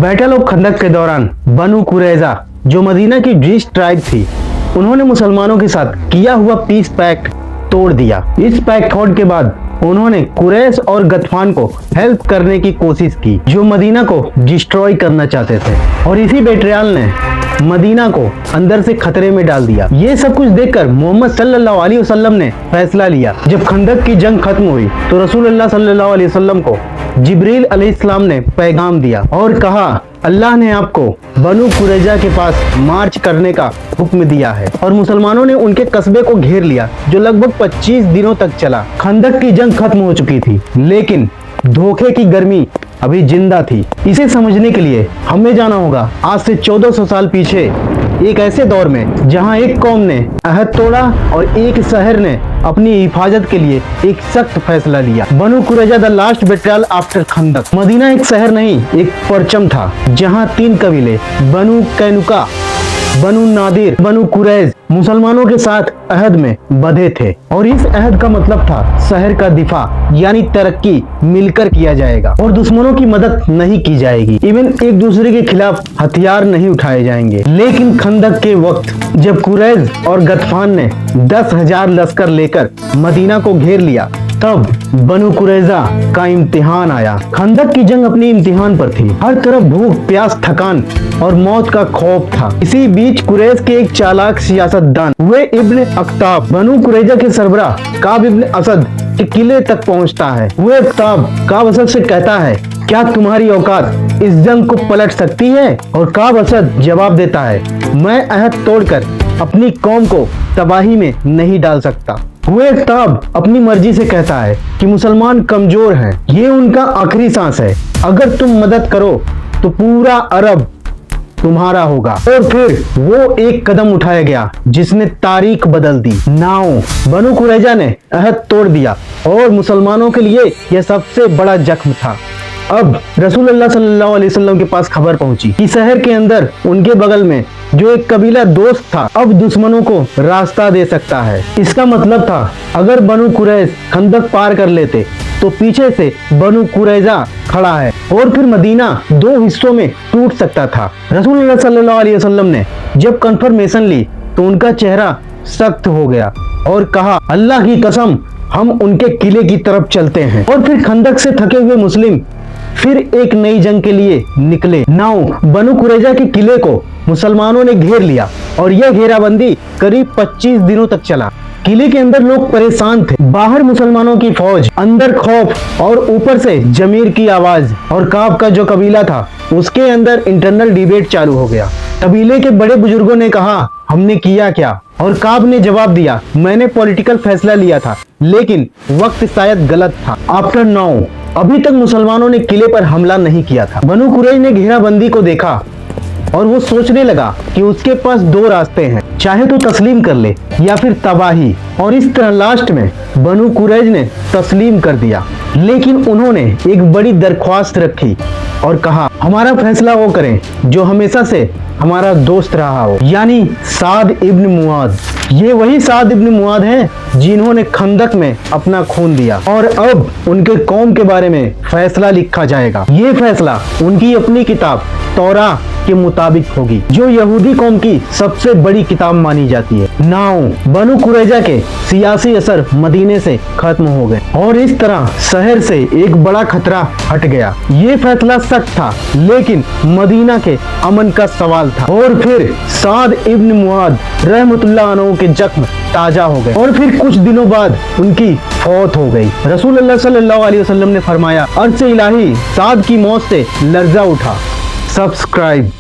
Battle of खंदक के दौरान बनु कुरैजा जो मदीना की जीश ट्राइब थी, उन्होंने मुसलमानों के साथ किया हुआ पीस पैक्ट तोड़ दिया। इस पैक्ट तोड़ के बाद उन्होंने कुरैश और गतफान को हेल्प करने की कोशिश की, जो मदीना को डिस्ट्रॉय करना चाहते थे, और इसी बेट्रियाल ने मदीना को अंदर से खतरे में डाल दिया। ये सब कुछ देखकर मोहम्मद सल्लल्लाहु अलैहि वसल्लम ने फैसला लिया। जब खंदक की जंग खत्म हुई तो रसूलुल्लाह सल्लल्लाहु अलैहि वसल्लम को जिब्रील अलैहिस्सलाम ने पैगाम दिया और कहा, अल्लाह ने आपको बनु कुरैजा के पास मार्च करने का हुक्म दिया है। और मुसलमानों ने उनके कस्बे को घेर लिया, जो लगभग 25 दिनों तक चला। खंदक की जंग खत्म हो चुकी थी, लेकिन धोखे की गर्मी अभी जिंदा थी। इसे समझने के लिए हमें जाना होगा आज से 1400 साल पीछे, एक ऐसे दौर में जहां एक कौम ने अहद तोड़ा और एक शहर ने अपनी हिफाजत के लिए एक सख्त फैसला लिया। बनु कुरैजा द लास्ट बेट्रियल आफ्टर खंदक। मदीना एक शहर नहीं, एक परचम था जहां 3 कबीले बनु कैनुका, बनु नादिर, बनु कुरैज मुसलमानों के साथ अहद में बंधे थे, और इस अहद का मतलब था शहर का दिफा यानी तरक्की मिलकर किया जाएगा और दुश्मनों की मदद नहीं की जाएगी। इवन एक दूसरे के खिलाफ हथियार नहीं उठाए जाएंगे। लेकिन खंदक के वक्त जब कुरैज और गतफान ने 10,000 लश्कर लेकर मदीना को घेर लिया, तब बनु कुरैजा का इम्तिहान आया। खंदक की जंग अपनी इम्तिहान पर थी। हर तरफ भूख, प्यास, थकान और मौत का खौफ था। इसी बीच कुरैश के एक चालाक सियासतदान हुए इब्न अख्ताब बनु कुरैजा के सरबराह काब इब्न असद के किले तक पहुंचता है। हुए अख्ताब काब असद से कहता है, क्या तुम्हारी औकात इस जंग को पलट सकती है? और काब असद जवाब देता है, मैं अहद तोड़कर अपनी कौम को तबाही में नहीं डाल सकता। हुए अख्ताब अपनी मर्जी से कहता है कि मुसलमान कमजोर हैं, ये उनका आखिरी सांस है, अगर तुम मदद करो तो पूरा अरब तुम्हारा होगा। और फिर वो एक कदम उठाया गया जिसने तारीख बदल दी। नाउ बनु कुरैजा ने अहद तोड़ दिया और मुसलमानों के लिए यह सबसे बड़ा जख्म था। अब रसूलुल्लाह सल्लल्लाहु अलैहि वसल्लम के पास खबर पहुंची कि शहर के अंदर उनके बगल में जो एक कबीला दोस्त था, अब दुश्मनों को रास्ता दे सकता है। इसका मतलब था अगर बनु कुरैश खंदक पार कर लेते तो पीछे से बनु कुरैजा खड़ा है और फिर मदीना 2 हिस्सों में टूट सकता था। रसूलुल्लाह सल्लल्लाहु अलैहि वसल्लम ने जब कंफर्मेशन ली तो उनका चेहरा सख्त हो गया और कहा, अल्लाह की कसम, हम उनके किले की तरफ चलते हैं। और फिर खंदक से थके हुए मुस्लिम फिर एक नई जंग के लिए निकले। नाउ बनु कुरैजा के किले को मुसलमानों ने घेर लिया और यह घेराबंदी करीब 25 दिनों तक चला। किले के अंदर लोग परेशान थे, बाहर मुसलमानों की फौज, अंदर खौफ और ऊपर से जमीर की आवाज। और काब का जो कबीला था उसके अंदर इंटरनल डिबेट चालू हो गया। कबीले के बड़े बुजुर्गों ने कहा, हमने किया क्या? और काब ने जवाब दिया, मैंने पॉलिटिकल फैसला लिया था, लेकिन वक्त शायद गलत था। आफ्टर 9 अभी तक मुसलमानों ने किले पर हमला नहीं किया था। बनु कुरैज ने घेराबंदी को देखा और वो सोचने लगा कि उसके पास 2 रास्ते हैं, चाहे तो तस्लीम कर ले या फिर तबाही। और इस तरह लास्ट में बनु कुरैज ने तस्लीम कर दिया, लेकिन उन्होंने एक बड़ी दरख्वास्त रखी और कहा, हमारा फैसला वो करें जो हमेशा से हमारा दोस्त रहा हो, यानी साद इब्न मुआद। ये वही साद इब्न मुआद हैं जिन्होंने खंदक में अपना खून दिया, और अब उनके कौम के बारे में फैसला लिखा जाएगा। ये फैसला उनकी अपनी किताब तौरा के मुताबिक होगी, जो यहूदी कौम की सबसे बड़ी किताब मानी जाती है। नाउ बनु कुरैजा के सियासी असर मदीने से खत्म हो गए और इस तरह शहर से एक बड़ा खतरा हट गया। ये फैसला सच था, लेकिन मदीना के अमन का सवाल था। और फिर साद इब्न मुआद रहमतुल्लाह अलैह के जख्म ताजा हो गए और फिर कुछ दिनों बाद उनकी फौत हो गई। रसूलुल्लाह सल्लल्लाहु अलैहि वसल्लम ने फरमाया, अर्श इलाही साद की मौत से लर्जा उठा। सब्सक्राइब।